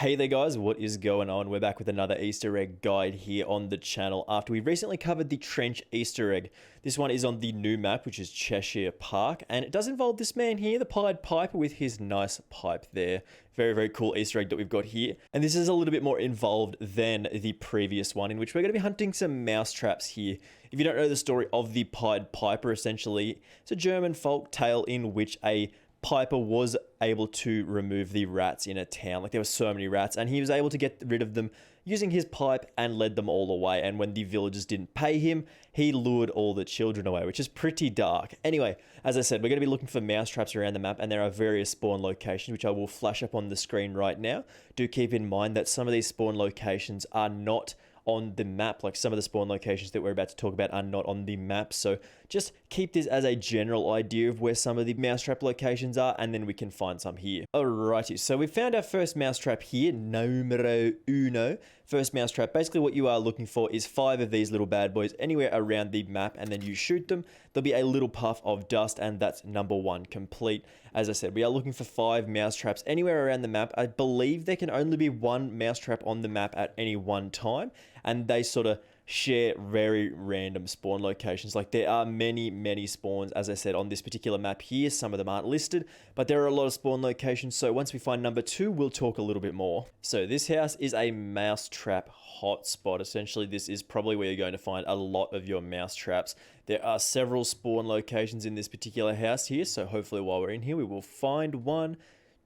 Hey there guys, what is going on? We're back with another Easter egg guide here on the channel after we recently covered the Trench Easter egg. This one is on the new map, which is Cheshire Park, and it does involve this man here, the Pied Piper, with his nice pipe there. Very, very cool Easter egg that we've got here. And this is a little bit more involved than the previous one, in which we're going to be hunting some mouse traps here. If you don't know the story of the Pied Piper, essentially, it's a German folk tale in which a Piper was able to remove the rats in a town. Like, there were so many rats, and he was able to get rid of them using his pipe and led them all away. And when the villagers didn't pay him, he lured all the children away, which is pretty dark. Anyway, as I said, we're going to be looking for mouse traps around the map, and there are various spawn locations, which I will flash up on the screen right now. Do keep in mind that some of these spawn locations are not on the map. Like, some of the spawn locations that we're about to talk about are not on the map, so just keep this as a general idea of where some of the mousetrap locations are, and then we can find some here. Alrighty, so we found our first mousetrap here, numero uno. First mousetrap, basically what you are looking for is 5 of these little bad boys anywhere around the map, and then you shoot them. There'll be a little puff of dust, and that's number 1 complete. As I said, we are looking for 5 mousetraps anywhere around the map. I believe there can only be 1 mousetrap on the map at any one time, and they sort of share very random spawn locations. Like, there are many spawns, as I said, on this particular map here. Some of them aren't listed, but there are a lot of spawn locations, so once we find number 2, we'll talk a little bit more. So this house is a mousetrap hotspot. Essentially, this is probably where you're going to find a lot of your mouse traps. There are several spawn locations in this particular house here, so hopefully while we're in here, we will find one.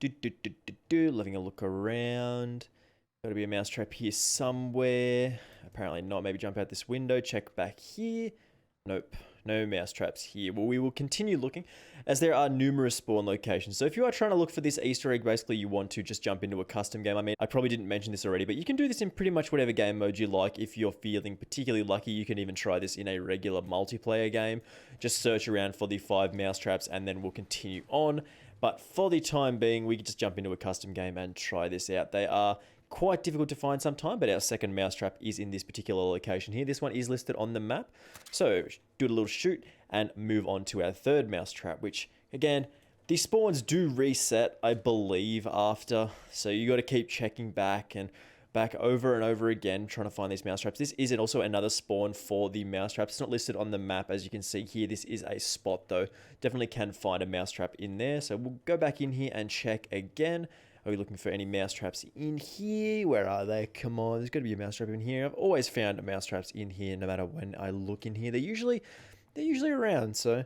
Having a look around. Got to be a mousetrap here somewhere. Apparently not. Maybe jump out this window. Check back here. Nope. No mousetraps here. Well, we will continue looking as there are numerous spawn locations. So if you are trying to look for this Easter egg, basically you want to just jump into a custom game. I mean, I probably didn't mention this already, but you can do this in pretty much whatever game mode you like. If you're feeling particularly lucky, you can even try this in a regular multiplayer game. Just search around for the 5 mousetraps and then we'll continue on. But for the time being, we can just jump into a custom game and try this out. They are quite difficult to find sometime, but our second mousetrap is in this particular location here. This one is listed on the map. So do a little shoot and move on to our third mousetrap, which again, the spawns do reset, I believe, after. So you got to keep checking back and back over and over again, trying to find these mousetraps. This is also another spawn for the mousetraps. It's not listed on the map, as you can see here. This is a spot though. Definitely can find a mousetrap in there. So we'll go back in here and check again. Are we looking for any mousetraps in here? Where are they? Come on, there's got to be a mousetrap in here. I've always found mousetraps in here, no matter when I look in here. They're usually around, so.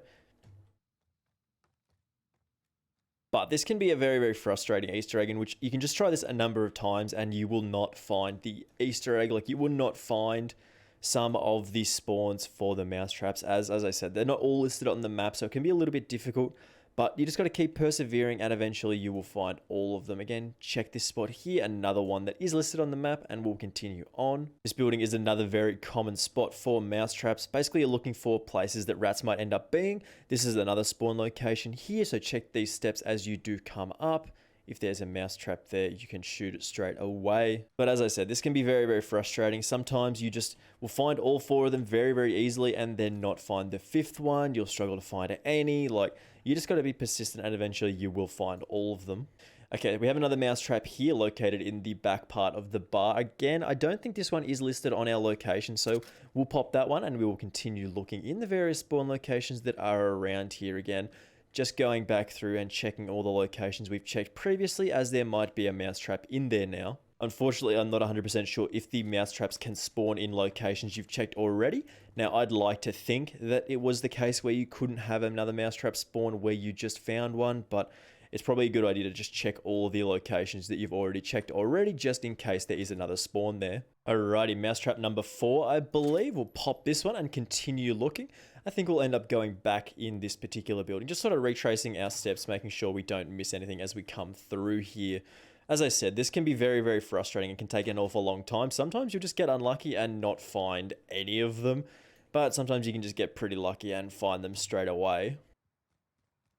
But this can be a very, very frustrating Easter egg in which you can just try this a number of times and you will not find the Easter egg. Like, you will not find some of the spawns for the mousetraps. As I said, they're not all listed on the map, so it can be a little bit difficult. But you just got to keep persevering and eventually you will find all of them. Again, check this spot here, another one that is listed on the map, and we'll continue on. This building is another very common spot for mousetraps. Basically, you're looking for places that rats might end up being. This is another spawn location here, so check these steps as you do come up. If there's a mousetrap there, you can shoot it straight away. But as I said, this can be very, very frustrating. Sometimes you just will find all 4 of them very, very easily and then not find the 5th one. You'll struggle to find any. Like, you just got to be persistent and eventually you will find all of them. Okay, we have another mousetrap here located in the back part of the bar. Again, I don't think this one is listed on our location, so we'll pop that one and we will continue looking in the various spawn locations that are around here again. Just going back through and checking all the locations we've checked previously, as there might be a mousetrap in there now. Unfortunately, I'm not 100% sure if the mousetraps can spawn in locations you've checked already. Now, I'd like to think that it was the case where you couldn't have another mousetrap spawn where you just found one, but it's probably a good idea to just check all of the locations that you've already checked already, just in case there is another spawn there. Alrighty, mousetrap number 4, I believe. We'll pop this one and continue looking. I think we'll end up going back in this particular building, just sort of retracing our steps, making sure we don't miss anything as we come through here. As I said, this can be very, very frustrating and can take an awful long time. Sometimes you'll just get unlucky and not find any of them, but sometimes you can just get pretty lucky and find them straight away.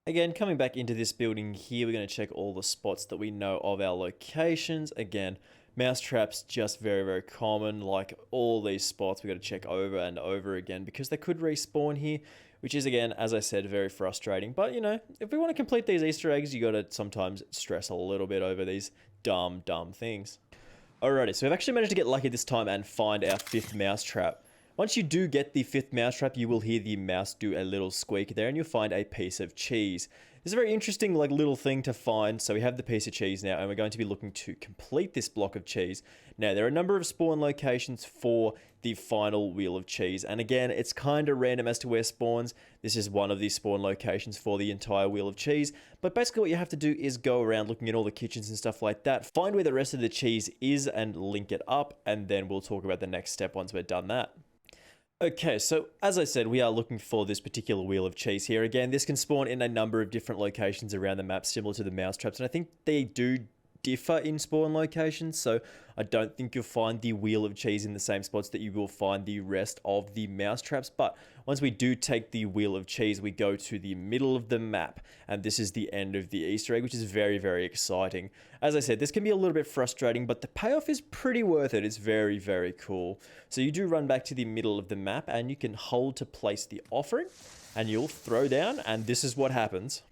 Again, coming back into this building here, we're going to check all the spots that we know of our locations. Again, mousetraps just very, very common. Like, all these spots, we've got to check over and over again because they could respawn here, which is, again, as I said, very frustrating. But, you know, if we want to complete these Easter eggs, you got to sometimes stress a little bit over these dumb things. Alrighty, so we've actually managed to get lucky this time and find our 5th mousetrap. Once you do get the 5th mousetrap, you will hear the mouse do a little squeak there, and you'll find a piece of cheese. This is a very interesting little thing to find. So we have the piece of cheese now, and we're going to be looking to complete this block of cheese. Now, there are a number of spawn locations for the final wheel of cheese, and again, it's kind of random as to where spawns. This is one of the spawn locations for the entire wheel of cheese, but basically what you have to do is go around looking at all the kitchens and stuff like that, find where the rest of the cheese is and link it up, and then we'll talk about the next step once we're done that. Okay, so as I said, we are looking for this particular wheel of cheese here. Again, this can spawn in a number of different locations around the map, similar to the mousetraps, and I think they do differ in spawn locations, so I don't think you'll find the wheel of cheese in the same spots that you will find the rest of the mousetraps. But once we do take the wheel of cheese, we go to the middle of the map, and this is the end of the Easter egg, which is very exciting. As I said, this can be a little bit frustrating, but the payoff is pretty worth it. It's very cool. So you do run back to the middle of the map, and you can hold to place the offering, and you'll throw down, and this is what happens.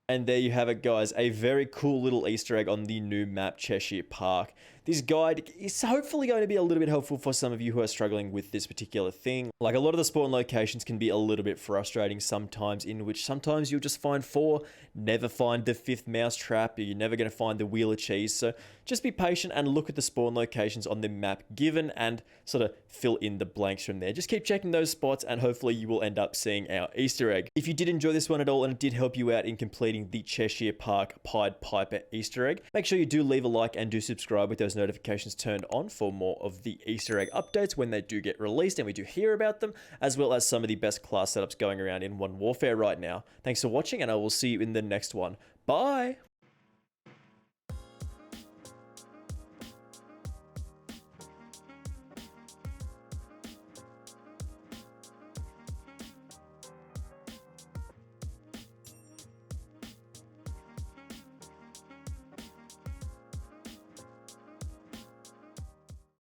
And there you have it, guys. A very cool little Easter egg on the new map, Cheshire Park. This guide is hopefully going to be a little bit helpful for some of you who are struggling with this particular thing. Like, a lot of the spawn locations can be a little bit frustrating sometimes, in which sometimes you'll just find 4, never find the 5th mousetrap, you're never going to find the wheel of cheese. So just be patient and look at the spawn locations on the map given and sort of fill in the blanks from there. Just keep checking those spots and hopefully you will end up seeing our Easter egg. If you did enjoy this one at all and it did help you out in completing the Cheshire Park Pied Piper Easter egg, make sure you do leave a like and do subscribe with those notifications turned on for more of the Easter egg updates when they do get released and we do hear about them, as well as some of the best class setups going around in Modern Warfare right now. Thanks for watching, and I will see you in the next one. Bye!